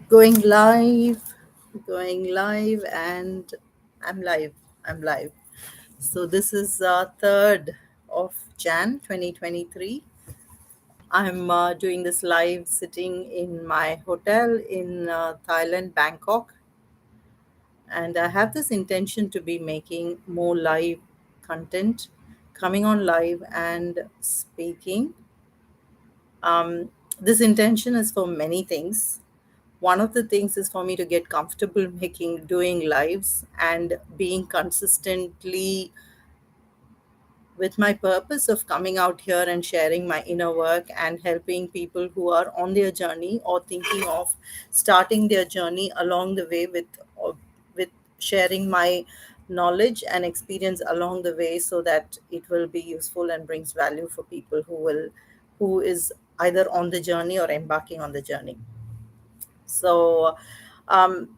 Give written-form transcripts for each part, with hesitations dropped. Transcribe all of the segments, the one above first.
Going live, going live, and I'm live. I'm live. So this is 3rd of Jan 2023. I'm doing this live sitting in my hotel in Thailand, Bangkok, and I have this intention to be making more live content, coming on live and speaking. Um, this intention is for many things. One of the things is for me to get comfortable doing lives and being consistently with my purpose of coming out here and sharing my inner work and helping people who are on their journey or thinking of starting their journey along the way with sharing my knowledge and experience along the way, so that it will be useful and brings value for people who is either on the journey or embarking on the journey. So um,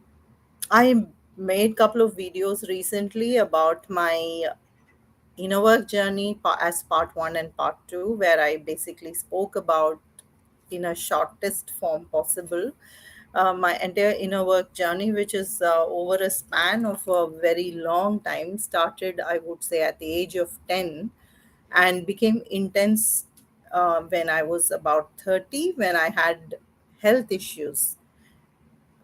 I made couple of videos recently about my inner work journey as part 1 and part 2, where I basically spoke about, in a shortest form possible, my entire inner work journey, which is over a span of a very long time. Started, I would say, at the age of 10 and became intense when I was about 30, when I had health issues,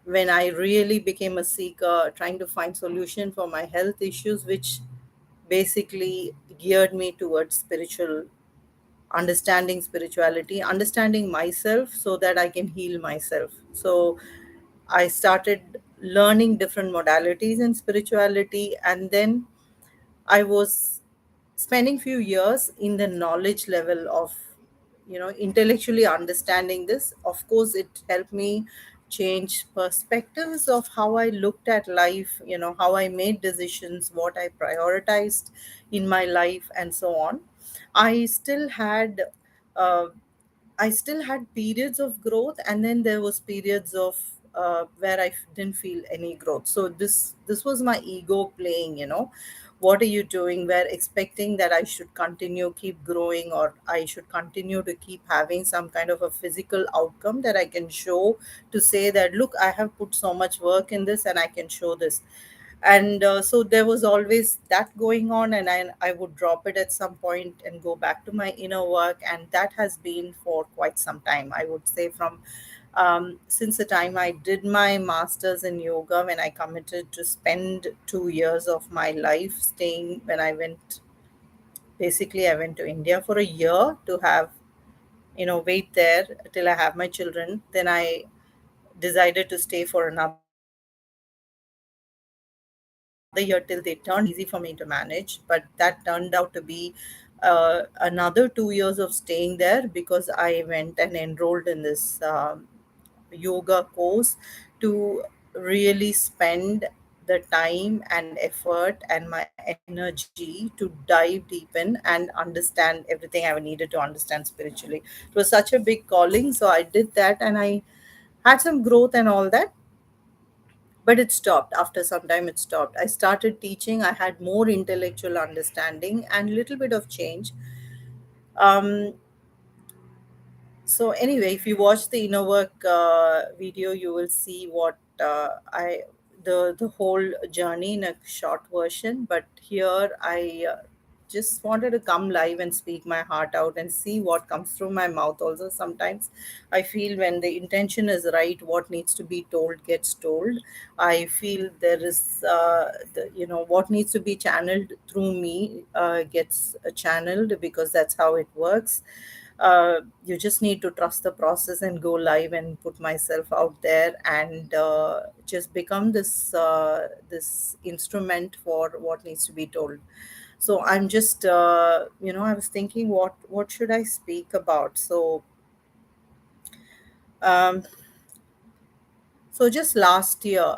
when I really became a seeker, trying to find solution for my health issues, which basically geared me towards spirituality, understanding myself so that I can heal myself. So I started learning different modalities in spirituality, and then I was spending few years in the knowledge level of, intellectually understanding this. Of course, it helped me change perspectives of how I looked at life, how I made decisions, what I prioritized in my life, and so on. I still had uh, I still had periods of growth, and then there was periods of where didn't feel any growth. So this was my ego playing. What are you doing? Where expecting that I should continue, keep growing, or I should continue to keep having some kind of a physical outcome that I can show, to say that, look, I have put so much work in this and I can show this. And so there was always that going on, and I would drop it at some point and go back to my inner work, and that has been for quite some time, I would say, from since the time I did my masters in yoga, when I committed to spend 2 years of my life staying. When I went, basically, I went to India for a year to have, wait there till I have my children. Then I decided to stay for another year till they turned. It was not easy for me to manage, but that turned out to be another 2 years of staying there, because I went and enrolled in this yoga course to really spend the time and effort and my energy to dive deepen and understand everything I needed to understand spiritually. It was such a big calling, so I did that, and I had some growth and all that, but it stopped. After some time, it stopped. I started teaching. I had more intellectual understanding and little bit of change. um, so anyway, if you watch the inner work video, you will see what I the whole journey in a short version. But here I just wanted to come live and speak my heart out and see what comes through my mouth. Also, sometimes I feel when the intention is right, what needs to be told gets told. I feel there is what needs to be channeled through me gets channeled, because that's how it works. You just need to trust the process and go live and put myself out there, and just become this instrument for what needs to be told. So I'm just I was thinking, what should I speak about. Um, so just last year,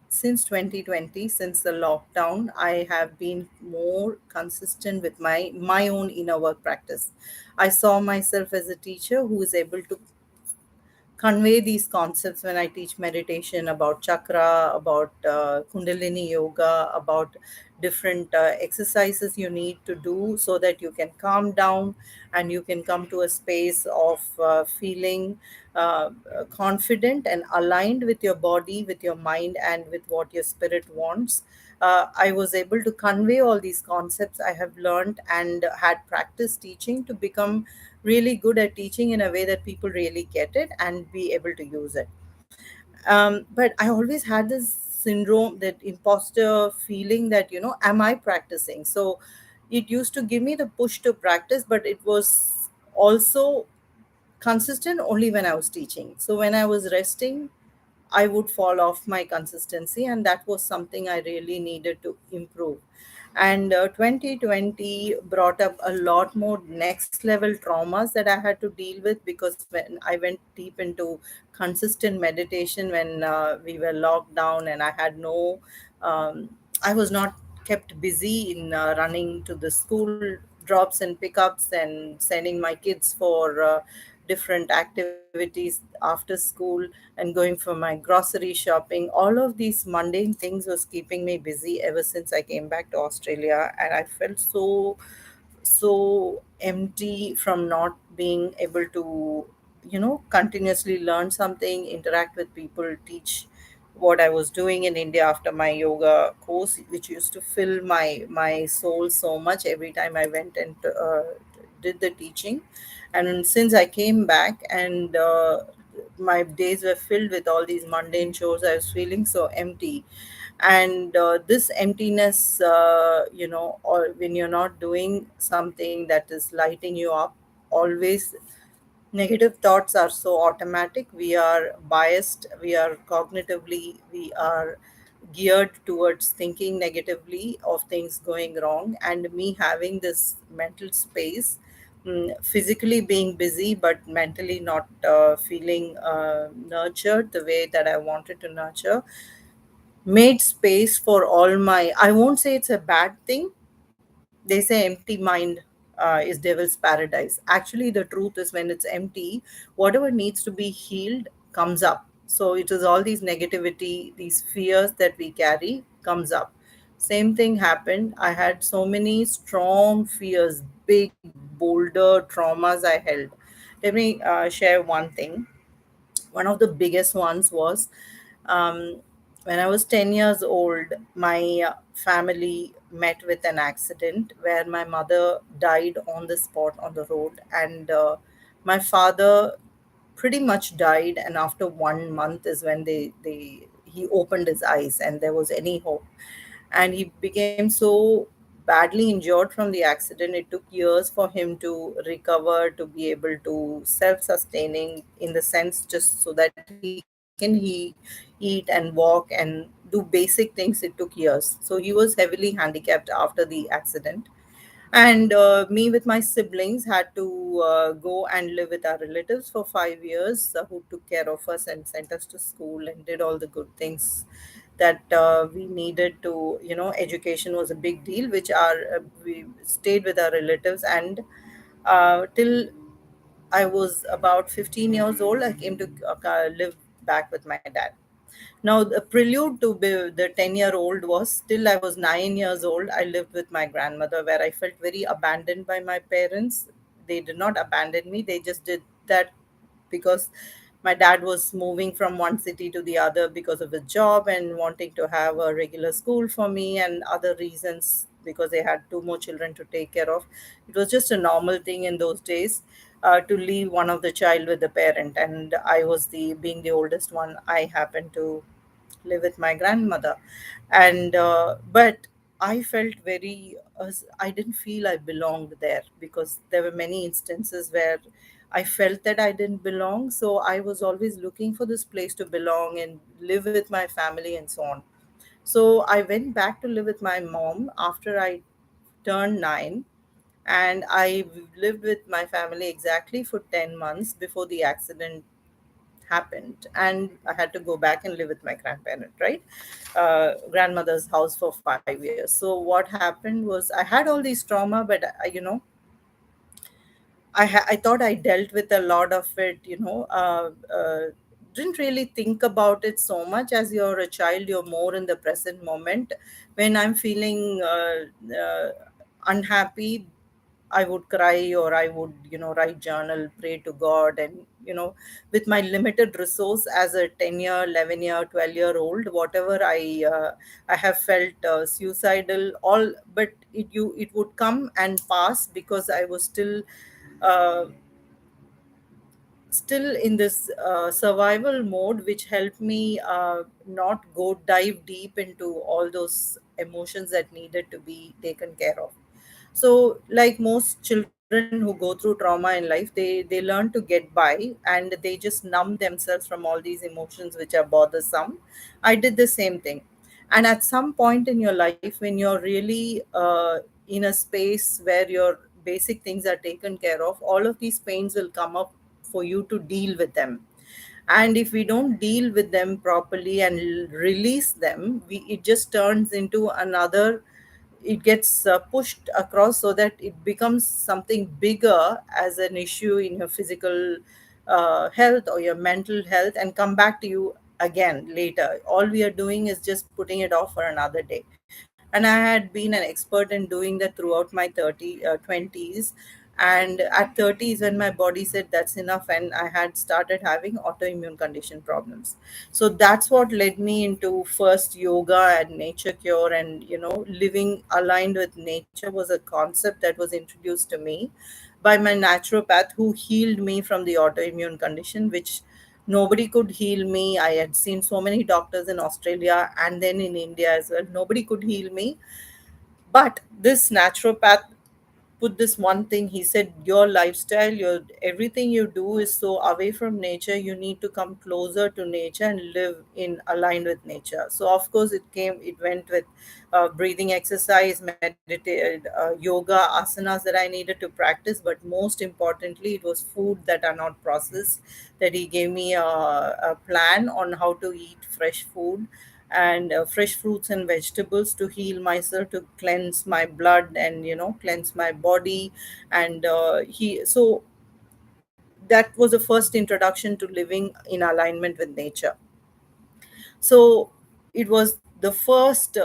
since 2020, since the lockdown, I have been more consistent with my own inner work practice. I saw myself as a teacher who is able to convey these concepts when I teach meditation, about chakra, about Kundalini yoga, about different exercises you need to do so that you can calm down and you can come to a space of feeling confident and aligned with your body, with your mind, and with what your spirit wants. I was able to convey all these concepts I have learned and had practice teaching to become really good at teaching in a way that people really get it and be able to use it. But I always had this syndrome, that imposter feeling that, am I practicing? So it used to give me the push to practice, but it was also consistent only when I was teaching. So when I was resting, I would fall off my consistency, and that was something I really needed to improve. And 2020 brought up a lot more next level traumas that I had to deal with, because when I went deep into consistent meditation when we were locked down, and I had no, I was not kept busy in running to the school drops and pickups and sending my kids for different activities after school and going for my grocery shopping. All of these mundane things was keeping me busy ever since I came back to Australia, and I felt so empty from not being able to, continuously learn something, interact with people, teach what I was doing in India after my yoga course, which used to fill my soul so much every time I went and did the teaching. And since I came back, and my days were filled with all these mundane chores, I was feeling so empty. And this emptiness, or when you're not doing something that is lighting you up, always negative thoughts are so automatic. We are biased, we are cognitively, we are geared towards thinking negatively of things going wrong. And me having this mental space, physically being busy but mentally not feeling nurtured the way that I wanted to nurture, made space for all my, I won't say it's a bad thing. They say empty mind is devil's paradise. Actually, the truth is, when it's empty, whatever needs to be healed comes up. So it is all these negativity, these fears that we carry comes up. Same thing happened. I had so many strong fears, big boulder traumas I held. Let me share one thing. One of the biggest ones was, um, when I was 10 years old, my family met with an accident where my mother died on the spot on the road, and my father pretty much died. And after 1 month is when he opened his eyes and there was any hope. And he became so badly injured from the accident. It took years for him to recover, to be able to self-sustaining, in the sense just so that he can eat and walk and do basic things. It took years. So he was heavily handicapped after the accident. And me with my siblings had to go and live with our relatives for 5 years, who took care of us and sent us to school and did all the good things that we needed to. Education was a big deal, which we stayed with our relatives. And till I was about 15 years old, I came to live back with my dad. Now, the prelude to the 10-year-old was, till I was 9 years old, I lived with my grandmother, where I felt very abandoned by my parents. They did not abandon me, they just did that because my dad was moving from one city to the other because of his job and wanting to have a regular school for me, and other reasons, because they had two more children to take care of. It was just a normal thing in those days, to leave one of the child with the parent. And I was the being the oldest one, I happened to live with my grandmother. And but I felt very, I didn't feel I belonged there, because there were many instances where I felt that I didn't belong. So I was always looking for this place to belong and live with my family and so on. So I went back to live with my mom after I turned 9. And I lived with my family exactly for 10 months before the accident happened, and I had to go back and live with my grandparent, right? Grandmother's house for 5 years. So what happened was, I had all these trauma, but I thought I dealt with a lot of it, didn't really think about it so much. As you're a child, you're more in the present moment. When I'm feeling unhappy, I would cry, or I would, write journal, pray to God. And, with my limited resource as a 10-year, 11-year, 12-year-old, whatever I have felt suicidal, all, but it would come and pass, because I was uh, still in this survival mode, which helped me not go dive deep into all those emotions that needed to be taken care of. So, like most children who go through trauma in life, they learn to get by, and they just numb themselves from all these emotions which are bothersome. I did the same thing. And at some point in your life, when you're really in a space where your basic things are taken care of, all of these pains will come up for you to deal with them. And if we don't deal with them properly and release them, it just turns into another, it gets pushed across, so that it becomes something bigger as an issue in your physical health or your mental health, and come back to you again later. All we are doing is just putting it off for another day. And I had been an expert in doing that throughout my 20s. And at 30s, when my body said that's enough, and I had started having autoimmune condition problems. So that's what led me into first yoga and nature cure. And living aligned with nature was a concept that was introduced to me by my naturopath, who healed me from the autoimmune condition, which nobody could heal me. I had seen so many doctors in Australia and then in India as well. Nobody could heal me. But this naturopath put this one thing. He said, your lifestyle, your everything you do is so away from nature. You need to come closer to nature and live in aligned with nature. So of course it went with breathing exercise, meditate, yoga, asanas that I needed to practice. But most importantly, it was food that are not processed. That he gave me a plan on how to eat fresh food and fresh fruits and vegetables, to heal myself, to cleanse my blood, and cleanse my body. And he so that was the first introduction to living in alignment with nature. So it was the first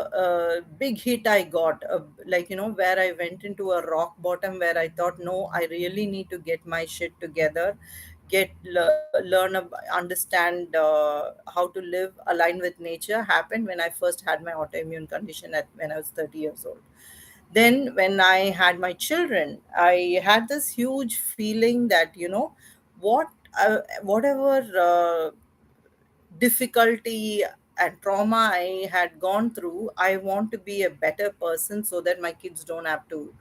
big hit I got, like, where I went into a rock bottom, where I thought, no, I really need to get my shit together, understand how to live aligned with nature. Happened when I first had my autoimmune condition when I was 30 years old. Then when I had my children, I had this huge feeling that, what whatever difficulty and trauma I had gone through, I want to be a better person, so that my kids don't have to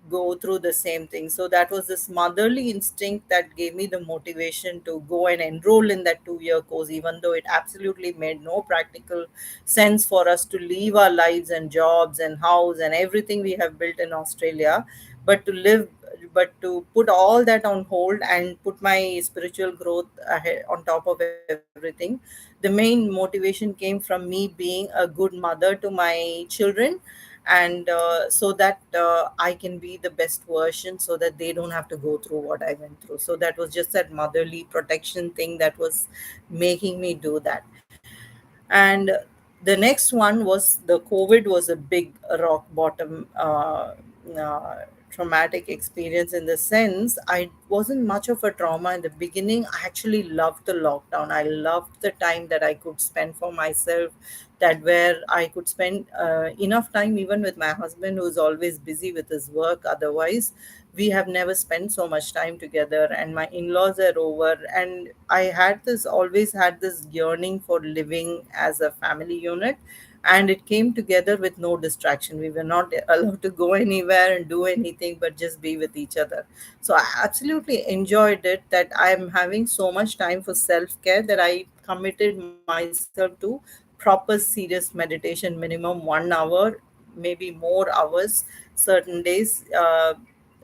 go through the same thing. So that was this motherly instinct that gave me the motivation to go and enroll in that 2-year course, even though it absolutely made no practical sense for us to leave our lives and jobs and house and everything we have built in Australia. But to live, but to put all that on hold and put my spiritual growth ahead, on top of everything. The main motivation came from me being a good mother to my children, and so that I can be the best version, so that they don't have to go through what I went through. So that was just that motherly protection thing that was making me do that. And the next one was, the COVID was a big rock bottom, traumatic experience, in the sense I wasn't much of a trauma in the beginning. I actually loved the lockdown. I loved the time that I could spend for myself, that where I could spend enough time even with my husband, who's always busy with his work. Otherwise, we have never spent so much time together, and my in-laws are over. And I had this always had this yearning for living as a family unit, and it came together with no distraction. We were not allowed to go anywhere and do anything but just be with each other. So I absolutely enjoyed it, that I'm having so much time for self-care, that I committed myself to proper serious meditation, minimum 1 hour, maybe more hours certain days,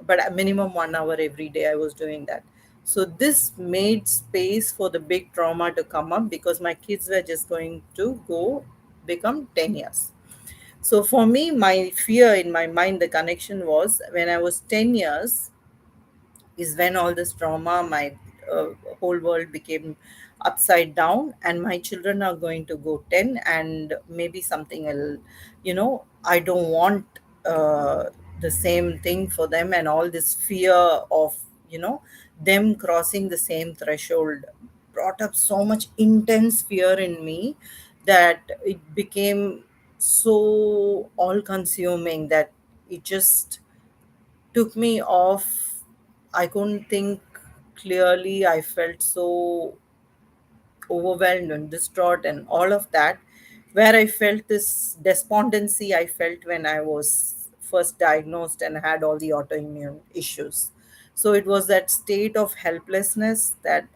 but a minimum 1 hour every day I was doing that. So this made space for the big trauma to come up, because my kids were just going to go become 10 years. So for me, my fear in my mind, the connection was when I was 10 years, is when all this trauma might whole world became upside down, and my children are going to go 10, and maybe something will, I don't want the same thing for them, and all this fear of, them crossing the same threshold brought up so much intense fear in me that it became so all consuming that it just took me off. I couldn't think clearly. I felt so overwhelmed and distraught and all of that, where I felt this despondency I felt when I was first diagnosed and had all the autoimmune issues. So it was that state of helplessness that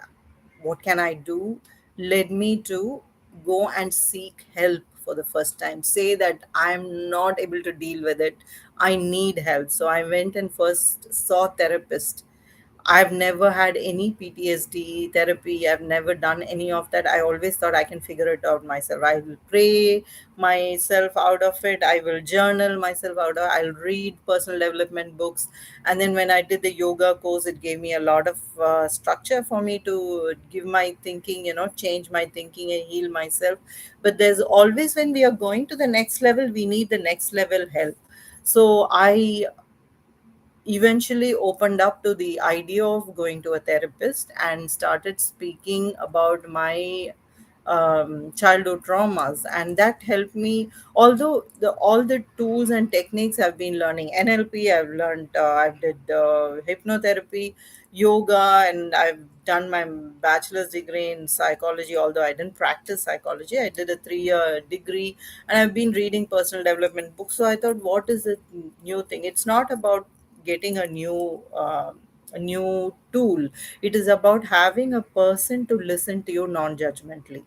what can I do led me to go and seek help for the first time. Say that I'm not able to deal with it. I need help. So I went and first saw therapist. I've never had any PTSD therapy. I've never done any of that. I always thought I can figure it out myself. I will pray myself out of it. I will journal myself out of it. I'll read personal development books. And then when I did the yoga course, it gave me a lot of structure for me to give my thinking, change my thinking and heal myself. But there's always, when we are going to the next level, we need the next level help. So I eventually opened up to the idea of going to a therapist and started speaking about my childhood traumas, and that helped me. Although all the tools and techniques I've been learning, NLP I've learned, I did hypnotherapy, yoga, and I've done my bachelor's degree in psychology. Although I didn't practice psychology, I did a 3-year degree, and I've been reading personal development books. So I thought, what is the new thing? It's not about getting a new tool. It is about having a person to listen to you non-judgmentally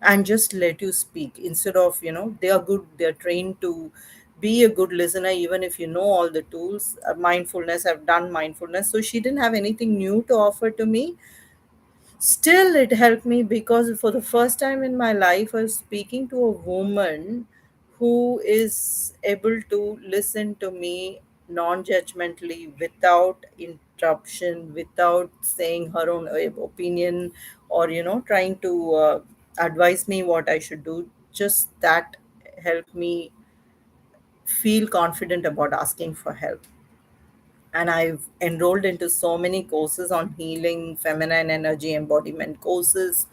and just let you speak, instead of, they are good, they're trained to be a good listener even if you know all the tools. Mindfulness, I've done mindfulness, so she didn't have anything new to offer to me. Still, it helped me because for the first time in my life, I was speaking to a woman who is able to listen to me non judgmentally, without interruption, without saying her own opinion, or, trying to advise me what I should do. Just that helped me feel confident about asking for help. And I've enrolled into so many courses on healing, feminine energy embodiment courses,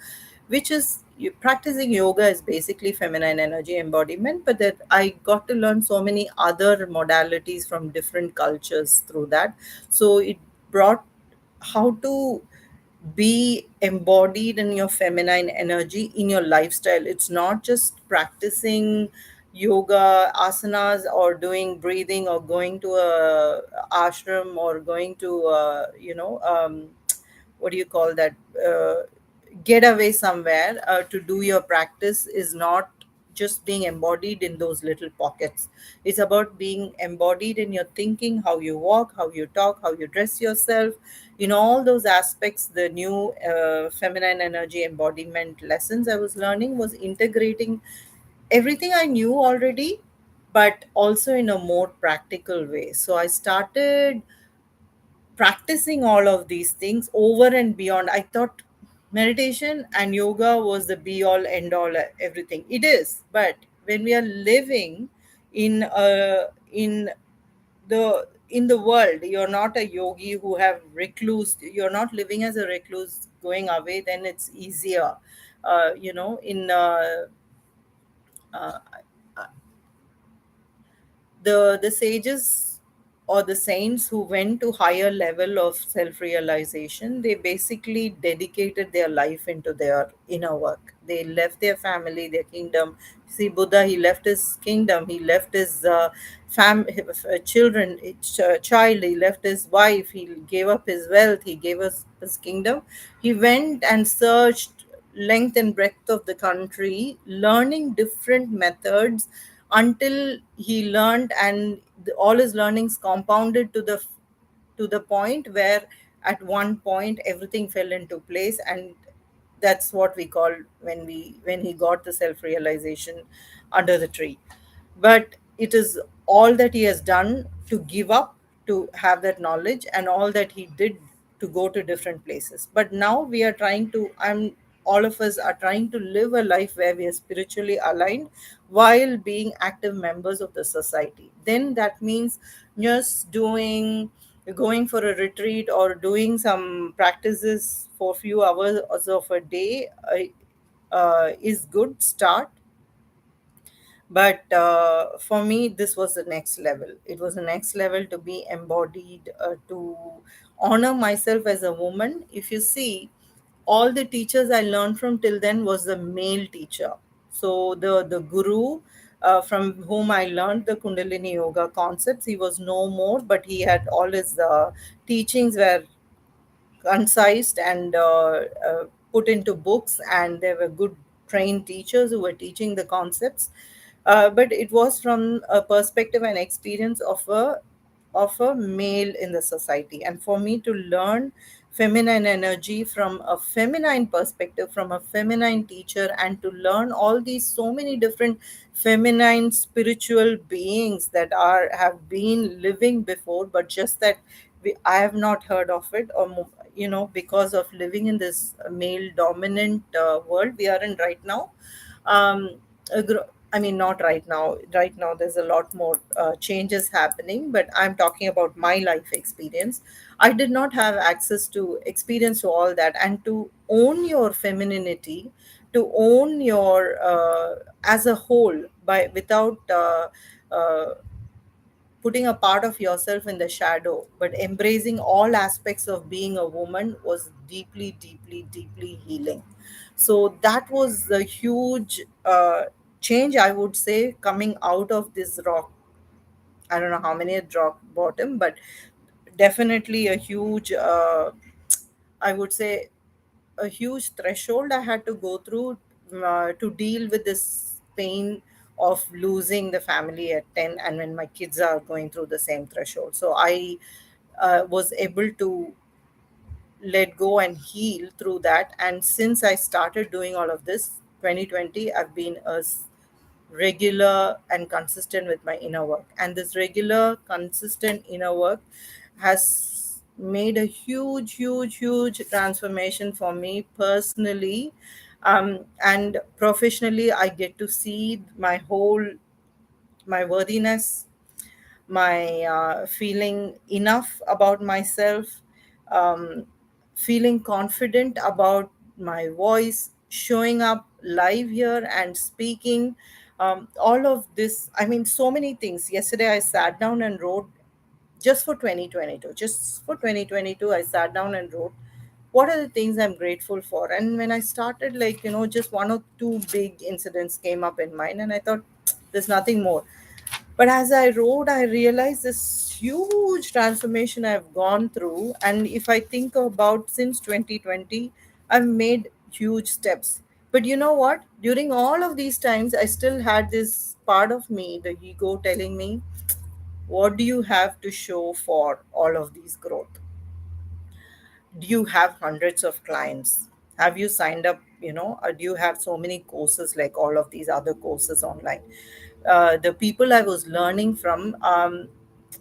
which is practicing yoga is basically feminine energy embodiment, but that I got to learn so many other modalities from different cultures through that. So it brought how to be embodied in your feminine energy in your lifestyle. It's not just practicing yoga asanas or doing breathing or going to a ashram or going to what do you call that, get away somewhere to do your practice. Is not just being embodied in those little pockets. It's about being embodied in your thinking, how you walk, how you talk, how you dress yourself. In all those aspects, the new feminine energy embodiment lessons I was learning was integrating everything I knew already, but also in a more practical way. So I started practicing all of these things over and beyond. I thought meditation and yoga was the be all end all everything. It is, but when we are living in the world, you're not a yogi who have recluse. You're not living as a recluse, going away. Then it's easier. In uh, the sages or the saints who went to higher level of self realization, they basically dedicated their life into their inner work. They left their family, their kingdom. See, Buddha, he left his kingdom, he left his children, child, he left his wife, he gave up his wealth, he gave us his kingdom. He went and searched length and breadth of the country, learning different methods until he learned, and all his learnings compounded to the point where at one point everything fell into place. And that's what we call when he got the self realization under the tree. But it is all that he has done to give up to have that knowledge, and all that he did to go to different places. But now we are trying to, all of us are trying to live a life where we are spiritually aligned while being active members of the society. Then that means just going for a retreat or doing some practices for few hours of a day is good start. But for me, this was the next level. It was the next level to be embodied, to honor myself as a woman. If you see, all the teachers I learned from till then was the male teacher. So the guru, from whom I learned the Kundalini yoga concepts, he was no more, but he had all his teachings were concised and put into books, and there were good trained teachers who were teaching the concepts. But it was from a perspective and experience of a male in the society. And for me to learn feminine energy from a feminine perspective, from a feminine teacher, and to learn all these so many different feminine spiritual beings that are have been living before, but just that I have not heard of it, or because of living in this male dominant world we are in right now. um, I mean, not right now. Right now, there's a lot more changes happening, but I'm talking about my life experience. I did not have access to experience to all that, and to own your femininity, to own your as a whole by without putting a part of yourself in the shadow, but embracing all aspects of being a woman was deeply, deeply, deeply healing. So that was a huge change, I would say, coming out of this rock. I don't know how many at rock bottom, but definitely a huge, I would say, a huge threshold I had to go through to deal with this pain of losing the family at 10, and when my kids are going through the same threshold. So I was able to let go and heal through that. And since I started doing all of this, 2020, I've been regular and consistent with my inner work. And this regular, consistent inner work has made a huge, huge, huge transformation for me personally. And professionally, I get to see my worthiness, my feeling enough about myself, um, feeling confident about my voice, showing up live here and speaking. All of this, I mean, so many things. Yesterday, I sat down and wrote just for 2022. Just for 2022, I sat down and wrote what are the things I'm grateful for. And when I started, like, just one or two big incidents came up in mind, and I thought, there's nothing more. But as I wrote, I realized this huge transformation I've gone through. And if I think about since 2020, I've made huge steps. But you know what? During all of these times, I still had this part of me, the ego, telling me, what do you have to show for all of these growth? Do you have hundreds of clients? Have you signed up, or do you have so many courses like all of these other courses online? The people I was learning from,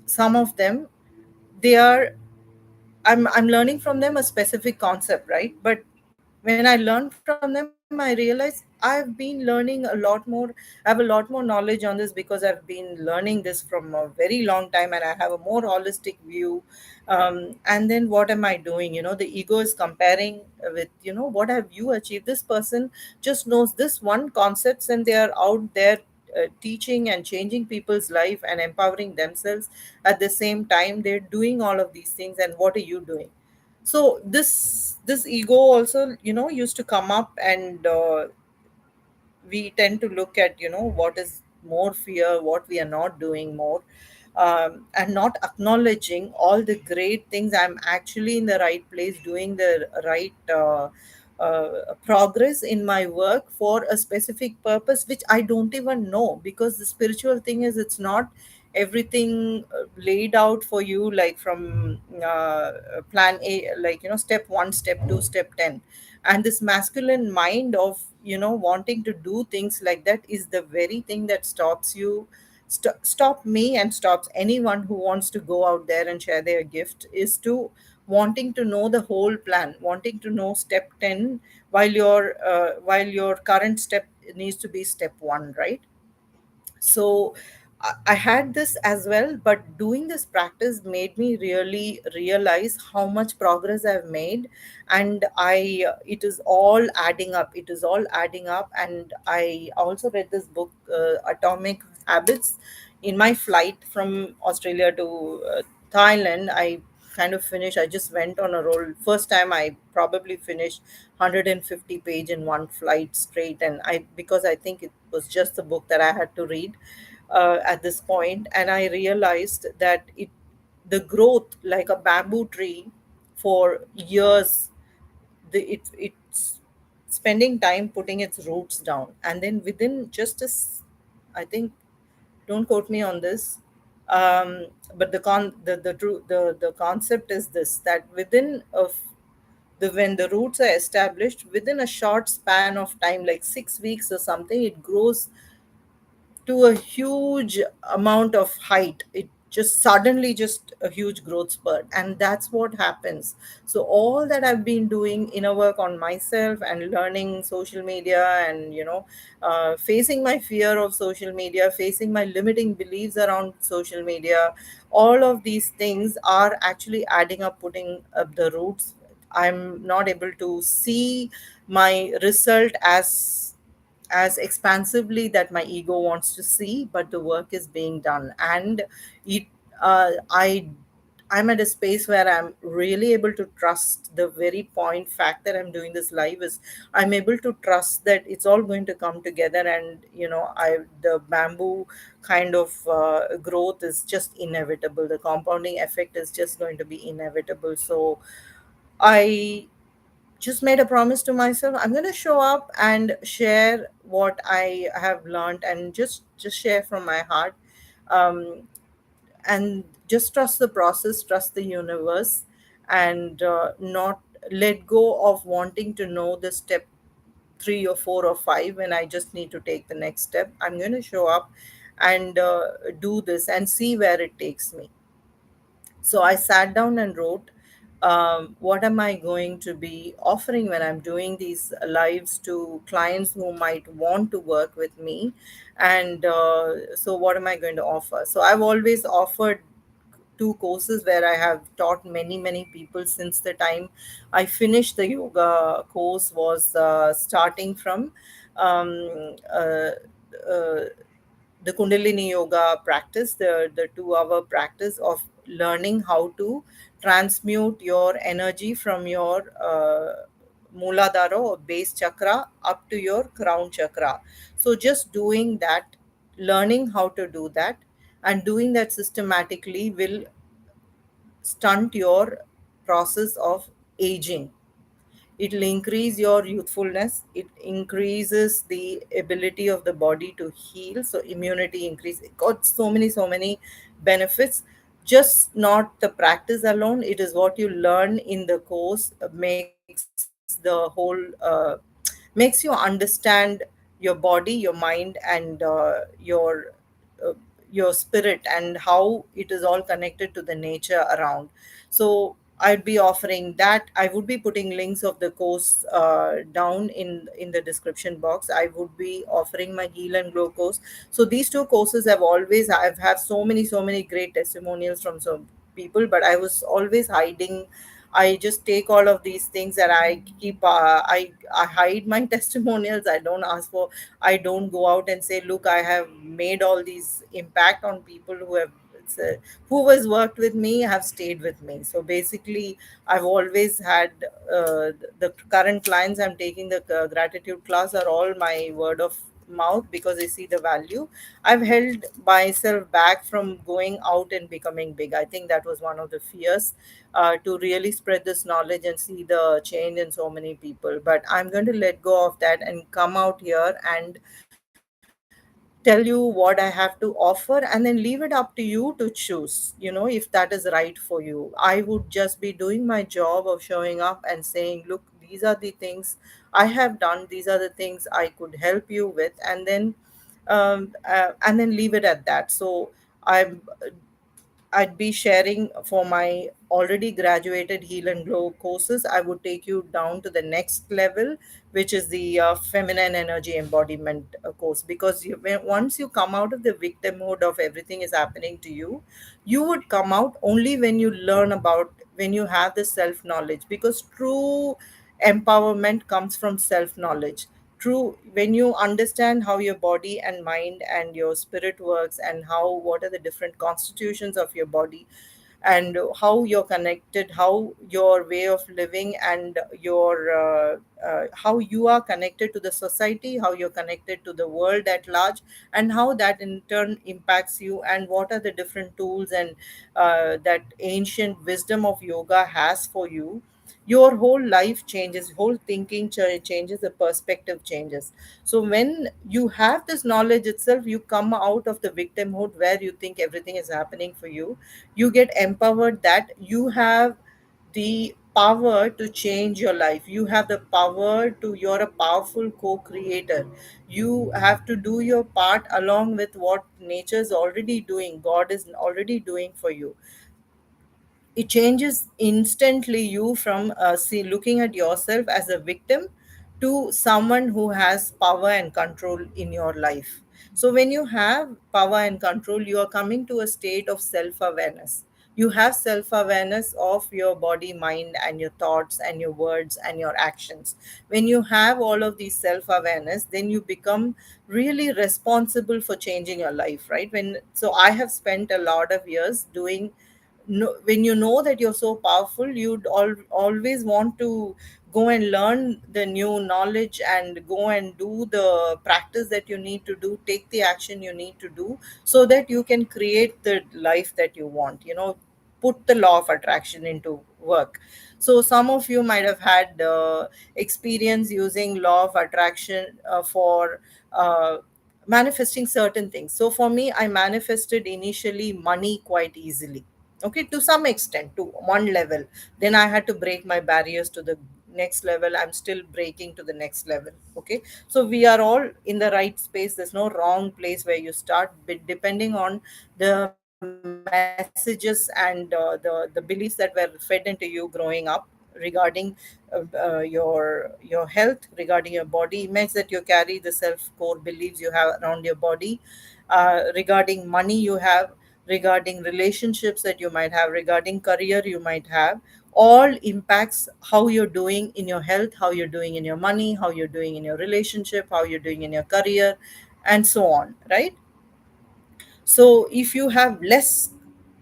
some of them, they are I'm learning from them a specific concept, right? But when I learn from them, I realize I've been learning a lot more. I have a lot more knowledge on this because I've been learning this from a very long time, and I have a more holistic view. And then what am I doing? The ego is comparing with, what have you achieved? This person just knows this one concepts, and they are out there teaching and changing people's life and empowering themselves. At the same time, they're doing all of these things, and what are you doing? So this ego also, used to come up, and we tend to look at, what is more fear, what we are not doing more, and not acknowledging all the great things. I'm actually in the right place, doing the right progress in my work for a specific purpose, which I don't even know, because the spiritual thing is, it's not everything laid out for you, like from plan A, like, step 1, step 2, step 10. And this masculine mind of, wanting to do things like that is the very thing that stops you, stop me, and stops anyone who wants to go out there and share their gift, is to wanting to know the whole plan, wanting to know step 10, while your current step needs to be step 1, right? So I had this as well, but doing this practice made me really realize how much progress I've made. And it is all adding up, it is all adding up. And I also read this book, Atomic Habits, in my flight from Australia to Thailand. I kind of finished, I just went on a roll. First time I probably finished 150 page in one flight straight. And I, because I think it was just the book that I had to read at this point. And I realized that the growth, like a bamboo tree, for years, it's spending time putting its roots down, and then within just I think, don't quote me on this, but the true the concept is this, that within of the when the roots are established, within a short span of time, like 6 weeks or something, it grows to a huge amount of height. It just suddenly, just a huge growth spurt, and that's what happens. So all that I've been doing inner work on myself and learning social media, and facing my fear of social media, facing my limiting beliefs around social media, all of these things are actually adding up, putting up the roots. I'm not able to see my result as expansively that my ego wants to see, but the work is being done. And it I'm at a space where I'm really able to trust the very point fact that I'm doing this live is, I'm able to trust that it's all going to come together. And I the bamboo kind of growth is just inevitable, the compounding effect is just going to be inevitable. So I just made a promise to myself, I'm going to show up and share what I have learned, and just share from my heart. um, and just trust the process, trust the universe, and not let go of wanting to know the step 3 or 4 or 5 when I just need to take the next step. I'm going to show up and do this and see where it takes me. So I sat down and wrote, what am I going to be offering when I'm doing these lives to clients who might want to work with me? And so, what am I going to offer? So, I've always offered two courses where I have taught many people since the time I finished the yoga course, was starting from um, uh, uh, the Kundalini yoga practice, the 2 hour practice of learning how to transmute your energy from your Mooladhara or base chakra up to your crown chakra. So just doing that, learning how to do that, and doing that systematically will stunt your process of aging. It'll increase your youthfulness, it increases the ability of the body to heal, so immunity increase. It got so many benefits. Just not the practice alone, it is what you learn in the course makes the whole makes you understand your body, your mind, and uh, your spirit, and how it is all connected to the nature around. So I'd be offering that. I would be putting links of the course down in the description box. I would be offering my Heal and Glow course. So these two courses I've had so many great testimonials from some people, but I was always hiding. I just take all of these things and I keep I hide my testimonials. I don't ask for, I don't go out and say, look, I have made all these impact on people who have it's a, who has worked with me have stayed with me. So basically, I've always had the current clients I'm taking the gratitude class are all my word of mouth, because I see the value. I've held myself back from going out and becoming big. I think that was one of the fears, to really spread this knowledge and see the change in so many people. But I'm going to let go of that and come out here and tell you what I have to offer, and then leave it up to you to choose, if that is right for you. I would just be doing my job of showing up and saying, look, these are the things I have done, these are the things I could help you with, and then leave it at that. So I'm I'd be sharing for my already graduated Heal and Glow courses. I would take you down to the next level, which is the feminine energy embodiment course. Because once you come out of the victim mode of everything is happening to you, you would come out only when you learn about, when you have the self knowledge. Because true empowerment comes from self knowledge. True, when you understand how your body and mind and your spirit works, and how, what are the different constitutions of your body, and how you're connected, how your way of living, and your how you are connected to the society, how you're connected to the world at large, and how that in turn impacts you, and what are the different tools and that ancient wisdom of yoga has for you, your whole life changes, whole thinking changes, the perspective changes. So when you have this knowledge itself, you come out of the victimhood where you think everything is happening for you. You get empowered that you have the power to change your life. You have the power to, you're a powerful co-creator. You have to do your part along with what nature is already doing, God is already doing for you. It changes instantly you from see looking at yourself as a victim to someone who has power and control in your life. So when you have power and control, you are coming to a state of self awareness. You have self awareness of your body, mind, and your thoughts and your words and your actions. When you have all of these self awareness, then you become really responsible for changing your life, right? When, so I have spent a lot of years doing, no, when you know that you're so powerful, you'd always want to go and learn the new knowledge and go and do the practice that you need to do, take the action you need to do, so that you can create the life that you want, put the law of attraction into work. So some of you might have had experience using law of attraction for manifesting certain things. So for me, I manifested initially money quite easily, okay, to some extent, to one level. Then I had to break my barriers to the next level. I'm still breaking to the next level. Okay, so we are all in the right space. There's no wrong place where you start, but depending on the messages and the beliefs that were fed into you growing up regarding your health, regarding your body image that you carry, the self core beliefs you have around your body, regarding money you have, regarding relationships that you might have, regarding career you might have, all impacts how you're doing in your health, how you're doing in your money, how you're doing in your relationship, how you're doing in your career, and so on, right? So if you have less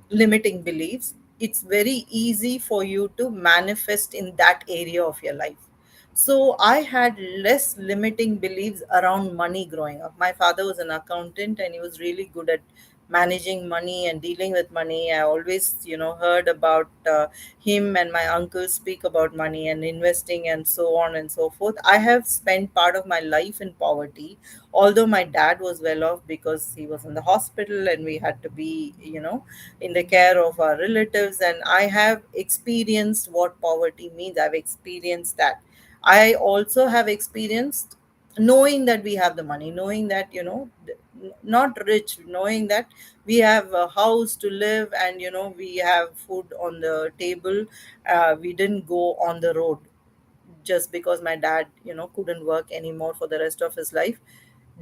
limiting beliefs, it's very easy for you to manifest in that area of your life. So I had less limiting beliefs around money growing up. My father was an accountant and he was really good at managing money and dealing with money. I always, heard about him and my uncle speak about money and investing and so on and so forth. I have spent part of my life in poverty, although my dad was well off because he was in the hospital and we had to be, in the care of our relatives. And I have experienced what poverty means. I've experienced that. I also have experienced knowing that we have the money, knowing that, not rich, knowing that we have a house to live and, we have food on the table. We didn't go on the road just because my dad, couldn't work anymore for the rest of his life.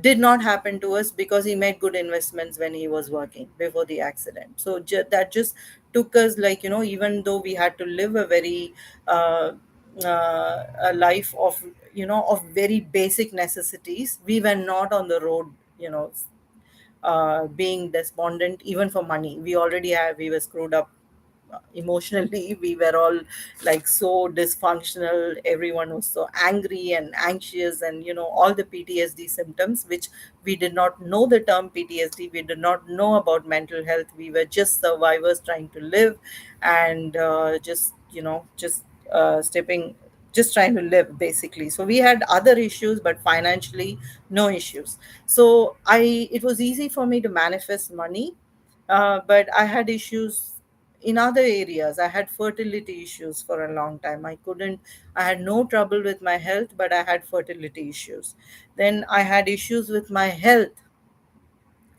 Did not happen to us because he made good investments when he was working before the accident. So that just took us, like, even though we had to live a very a life of, of very basic necessities, we were not on the road, being despondent even for money. We were screwed up emotionally. We were all like so dysfunctional. Everyone was so angry and anxious, and all the PTSD symptoms, which we did not know the term PTSD. We did not know about mental health. We were just survivors trying to live, and stepping, just trying to live basically. So we had other issues, but financially no issues. So I it was easy for me to manifest money, but I had issues in other areas. I had fertility issues for a long time. I had no trouble with my health, but I had fertility issues. Then I had issues with my health.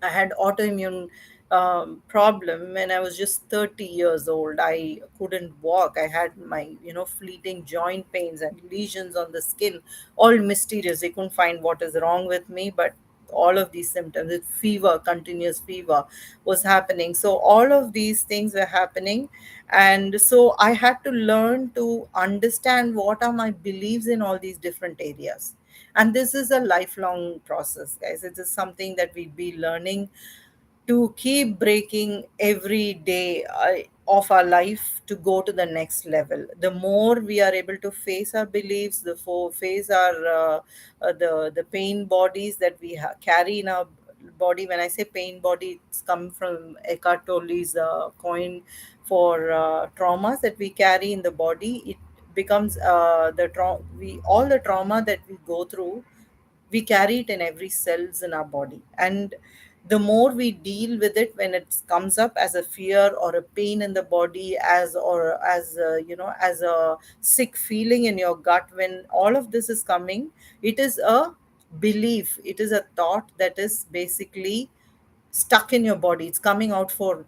I had autoimmune problem when I was just 30 years old. I couldn't walk. I had my, fleeting joint pains and lesions on the skin, all mysterious. They couldn't find what is wrong with me, but all of these symptoms, with fever, continuous fever was happening. So all of these things were happening. And so I had to learn to understand what are my beliefs in all these different areas. And this is a lifelong process, guys. It is something that we be learning to keep breaking every day of our life to go to the next level. The more we are able to face our beliefs, face our the pain bodies that we carry in our body. When I say pain body, it's come from Eckhart Tolle's coin for traumas that we carry in the body. It becomes we all the trauma that we go through, we carry it in every cells in our body. And the more we deal with it, when it comes up as a fear or a pain in the body, as as a sick feeling in your gut, when all of this is coming, it is a belief, it is a thought that is basically stuck in your body. It's coming out for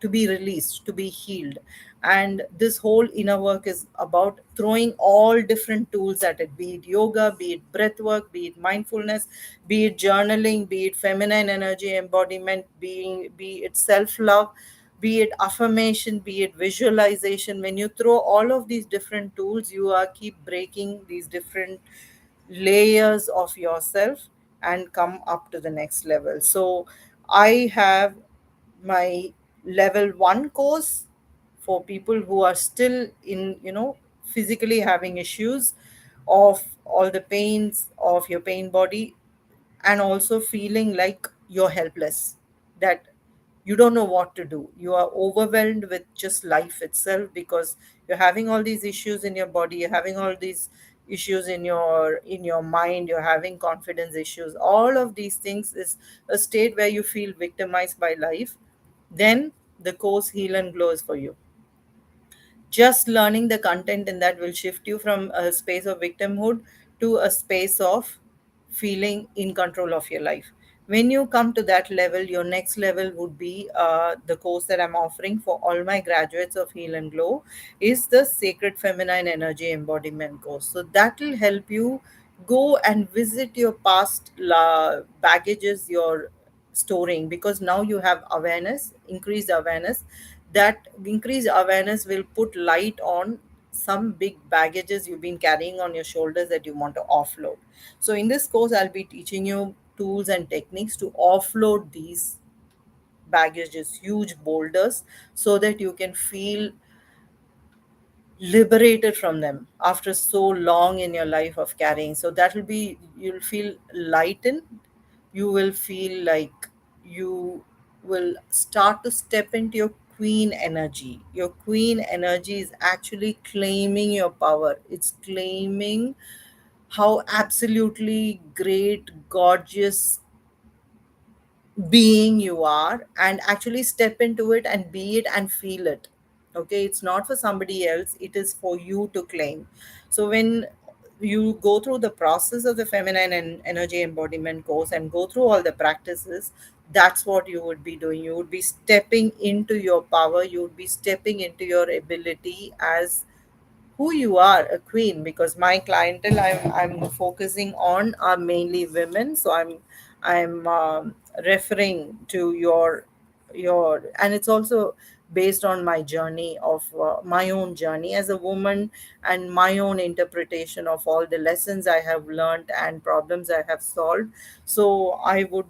to be released, to be healed. And this whole inner work is about throwing all different tools at it, be it yoga, be it breath work, be it mindfulness, be it journaling, be it feminine energy embodiment, be it self-love, be it affirmation, be it visualization. When you throw all of these different tools, you are keep breaking these different layers of yourself and come up to the next level. So I have my level 1 course for people who are still in, physically having issues of all the pains of your pain body, and also feeling like you're helpless, that you don't know what to do, you are overwhelmed with just life itself, because you're having all these issues in your body, you're having all these issues in your mind, you're having confidence issues. All of these things is a state where you feel victimized by life. Then the course Heal and Glow is for you. Just learning the content in that will shift you from a space of victimhood to a space of feeling in control of your life. When you come to that level, your next level would be the course that I'm offering for all my graduates of Heal and Glow is the Sacred Feminine Energy Embodiment course. So that will help you go and visit your past baggages, your storing, because now you have awareness, increased awareness. That increased awareness will put light on some big baggages you've been carrying on your shoulders that you want to offload. So in this course, I'll be teaching you tools and techniques to offload these baggages, huge boulders, so that you can feel liberated from them after so long in your life of carrying. So that will be, you'll feel lightened. You will feel like you will start to step into your queen energy. Your queen energy is actually claiming your power, it's claiming how absolutely great, gorgeous being you are, and actually step into it and be it and feel it. Okay, it's not for somebody else, it is for you to claim. So when you go through the process of the feminine and energy embodiment course and go through all the practices, that's what you would be doing. You would be stepping into your power, you would be stepping into your ability as who you are, a queen. Because my clientele I'm focusing on are mainly women, so I'm referring to your, and it's also based on my journey of my own journey as a woman, and my own interpretation of all the lessons I have learned and problems I have solved. So I would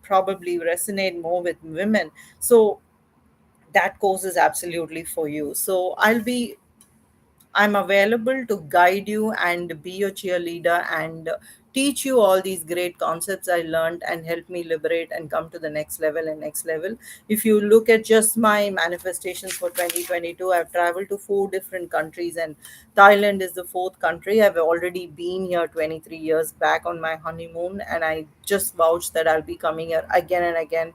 probably resonate more with women. So that course is absolutely for you. So I'm available to guide you and be your cheerleader and teach you all these great concepts I learned and help me liberate and come to the next level and next level. If you look at just my manifestations for 2022, I've traveled to 4 different countries, and Thailand is the fourth country. I've already been here 23 years back on my honeymoon, and I just vouched that I'll be coming here again and again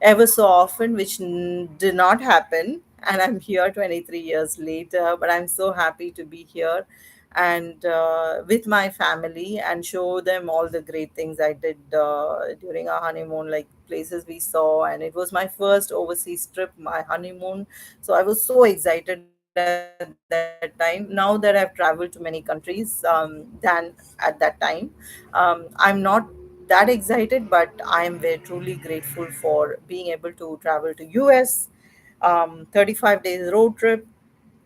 ever so often, which did not happen. And I'm here 23 years later, but I'm so happy to be here. and with my family, and show them all the great things I did during our honeymoon, like places we saw. And it was my first overseas trip, my honeymoon. So I was so excited at that time. Now that I've traveled to many countries than at that time, I'm not that excited, but I am very truly grateful for being able to travel to US, 35 days road trip,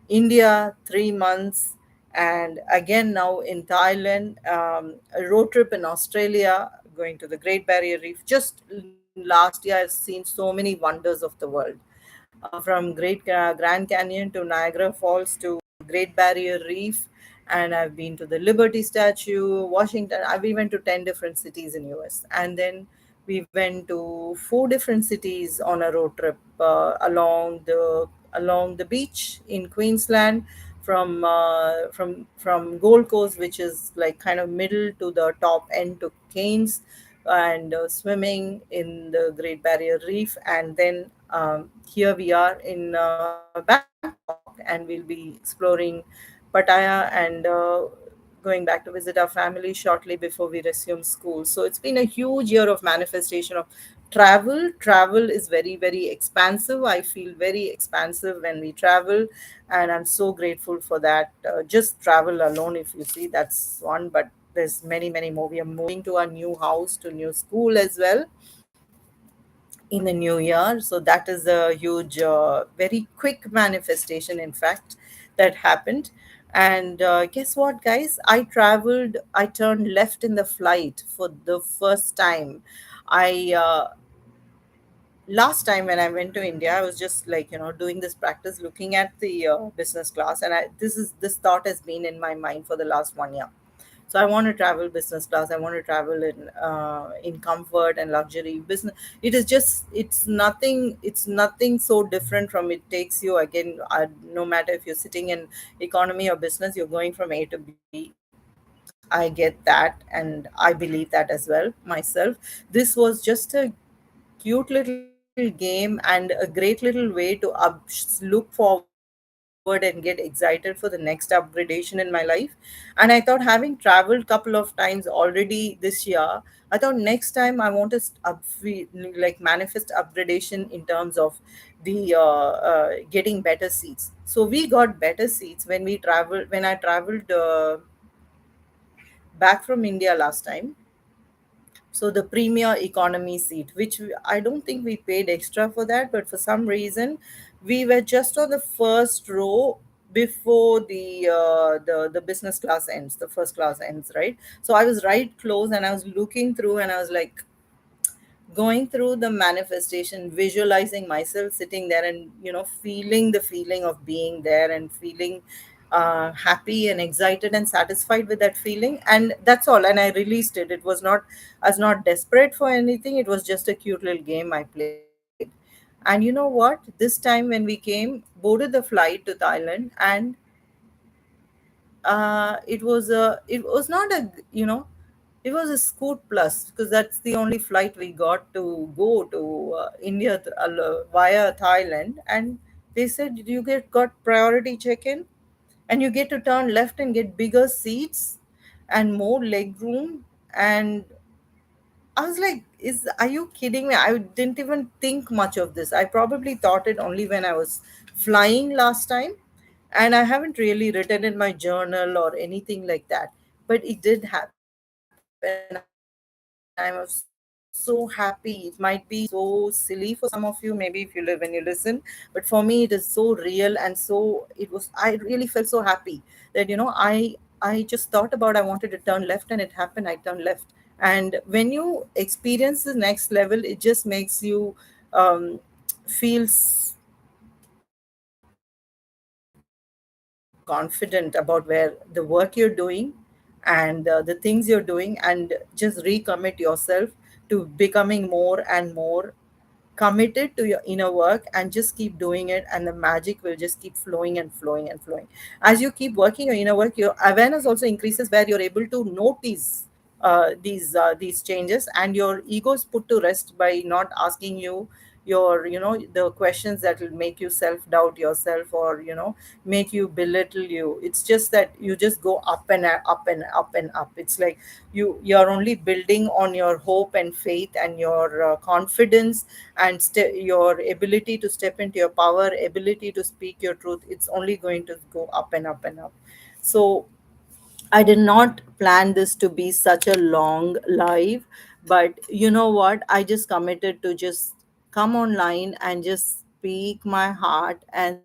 India, 3 months, and again now in Thailand, a road trip in Australia, going to the Great Barrier Reef. Just last year, I've seen so many wonders of the world, from Grand Canyon to Niagara Falls to Great Barrier Reef, and I've been to the Liberty Statue, Washington. We went to 10 different cities in US, and then we went to 4 different cities on a road trip along the beach in Queensland, from Gold Coast, which is like kind of middle to the top end, to Cairns, and swimming in the Great Barrier Reef. And then here we are in Bangkok, and we'll be exploring Pattaya, and going back to visit our family shortly before we resume school. So it's been a huge year of manifestation of travel. Travel is very, very expansive. I feel very expansive when we travel, and I'm so grateful for that. Just travel alone, if you see, that's one, but there's many, many more. We are moving to our new house, to new school as well in the new year. So that is a huge, very quick manifestation, in fact, that happened. And guess what, guys? I turned left in the flight for the first time. I Last time when I went to India, I was just like, doing this practice, looking at the business class, and this thought has been in my mind for the last 1 year. So I want to travel business class. I want to travel in comfort and luxury. Business. It is just, it's nothing. It's nothing so different from, it takes you again. No matter if you're sitting in economy or business, you're going from A to B. I get that, and I believe that as well myself. This was just a cute little game and a great little way to look forward and get excited for the next upgradation in my life. And I thought, having traveled couple of times already this year, I thought next time I want to like manifest upgradation in terms of the getting better seats. So we got better seats when I traveled back from India last time. So the premier economy seat, which I don't think we paid extra for that, but for some reason we were just on the first row before the business class ends, the first class ends, right? So I was right close, and I was looking through, and I was like going through the manifestation, visualizing myself sitting there, and feeling the feeling of being there, and feeling happy and excited and satisfied with that feeling. And that's all, and I released it. It was not, I was not desperate for anything. It was just a cute little game I played. And you know what, this time when we came, boarded the flight to Thailand, and it was not a, it was a Scoot Plus, because that's the only flight we got to go to India via Thailand. And they said you got priority check-in, and you get to turn left and get bigger seats and more leg room. And I was like, "Is are you kidding me?" I didn't even think much of this. I probably thought it only when I was flying last time, and I haven't really written in my journal or anything like that. But it did happen, and I was so happy. It might be so silly for some of you, maybe if you live and you listen, but for me, it is so real, and so I really felt so happy that I just thought about, I wanted to turn left, and it happened. I turned left. And when you experience the next level, it just makes you feel so confident about where the work you're doing, and the things you're doing, and just recommit yourself to becoming more and more committed to your inner work, and just keep doing it, and the magic will just keep flowing and flowing and flowing. As you keep working your inner work, your awareness also increases, where you're able to notice these changes, and your ego is put to rest by not asking you your, the questions that will make you self doubt yourself, or make you belittle you. It's just that you just go up and up and up and up. It's like you're only building on your hope and faith and your confidence, and your ability to step into your power, ability to speak your truth. It's only going to go up and up and up. So I did not plan this to be such a long live, but you know what? I just committed to just come online and just speak my heart and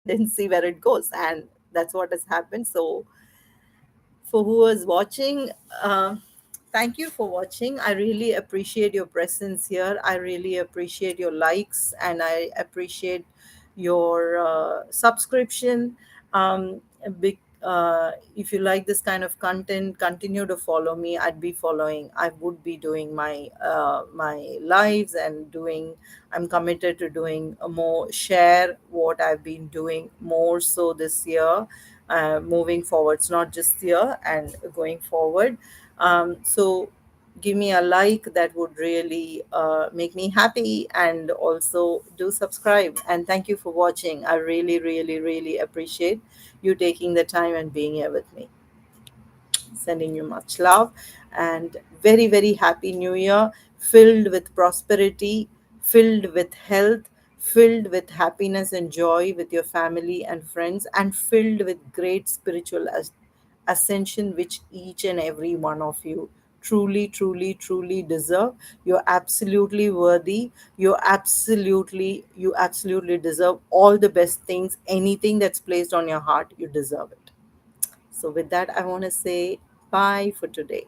then see where it goes. And that's what has happened. So for who was watching, thank you for watching. I really appreciate your presence here. I really appreciate your likes, and I appreciate your subscription. If you like this kind of content, continue to follow me. I'd be following. I would be doing my lives and doing. I'm committed to doing a more, share what I've been doing more so this year, moving forwards, not just here and going forward. So give me a like, that would really make me happy, and also do subscribe. And thank you for watching. I really, really, really appreciate you taking the time and being here with me. Sending you much love, and very, very happy new year, filled with prosperity, filled with health, filled with happiness and joy with your family and friends, and filled with great spiritual ascension, which each and every one of you truly, truly, truly deserve. You're absolutely worthy. You absolutely deserve all the best things. Anything that's placed on your heart, you deserve it. So, with that, I want to say bye for today.